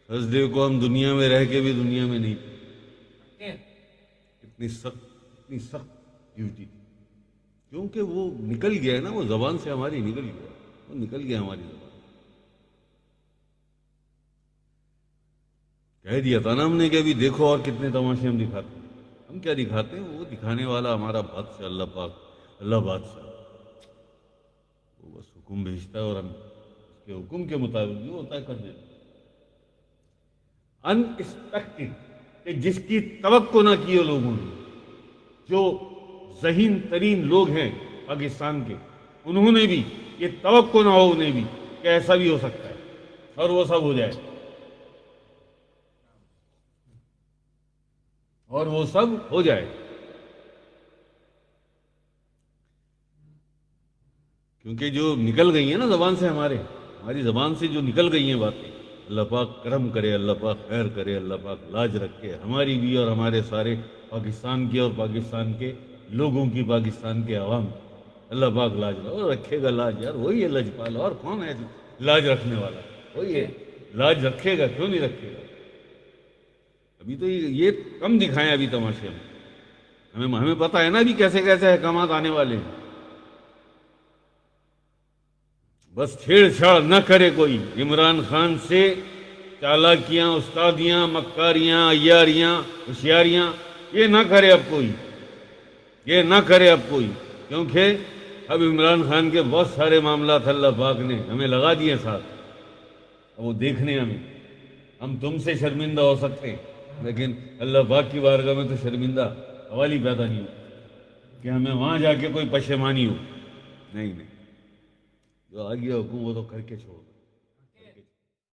Thursday کو ہم دنیا میں رہ کے بھی دنیا میں نہیں تھے، اتنی سخت ڈیوٹی تھی، کیونکہ وہ نکل گیا ہے نا، وہ زبان سے ہماری نکل گیا، وہ نکل گیا ہماری زبان۔ کہہ دیا تھا نا ہم نے کہ ابھی دیکھو اور کتنے تماشے ہم دکھاتے ہیں۔ ہم کیا دکھاتے ہیں؟ وہ دکھانے والا ہمارا بادشاہ اللہ پاک، اللہ بادشاہ، وہ بس حکم بھیجتا ہے اور ہم اس کے حکم کے مطابق جو ہوتا ہے کر دیتے ہیں۔ ان ایکسپیکٹڈ، کہ جس کی توقع نہ کی ہو لوگوں نے، جو ذہین ترین لوگ ہیں پاکستان کے، انہوں نے بھی یہ توقع نہ ہو انہیں بھی کہ ایسا بھی ہو سکتا ہے، اور وہ سب ہو جائے، اور وہ سب ہو جائے۔ کیونکہ جو نکل گئی ہیں نا زبان سے، ہماری زبان سے جو نکل گئی ہیں باتیں، اللہ پاک کرم کرے، اللہ پاک خیر کرے، اللہ پاک لاج رکھے ہماری بھی اور ہمارے سارے پاکستان کی اور پاکستان کے لوگوں کی، پاکستان کے عوام کی۔ اللہ پاک لاج اور رکھے گا لاج، یار وہی ہے لجپال، اور کون ہے لاج رکھنے والا؟ وہی ہے، لاج رکھے گا، کیوں نہیں رکھے گا؟ ابھی تو یہ کم دکھائیں ابھی تماشے میں، ہمیں پتہ ہے نا ابھی کیسے کیسے احکامات آنے والے ہیں۔ بس چھیڑ چھاڑ نہ کرے کوئی عمران خان سے، چالاکیاں، استادیاں، مکاریاں، عیاریاں، ہوشیاریاں یہ نہ کرے اب کوئی، یہ نہ کرے اب کوئی، کیونکہ اب عمران خان کے بہت سارے معاملات اللہ پاک نے ہمیں لگا دیے ساتھ، اب وہ دیکھنے ہمیں، ہم تم سے شرمندہ ہو سکتے ہیں لیکن اللہ پاک کی بارگاہ میں تو شرمندہ حوالی پیدا نہیں ہو کہ ہمیں وہاں جا کے کوئی پشیمانی ہو، نہیں، جو آ گیا حکم وہ تو کر کے چھوڑ۔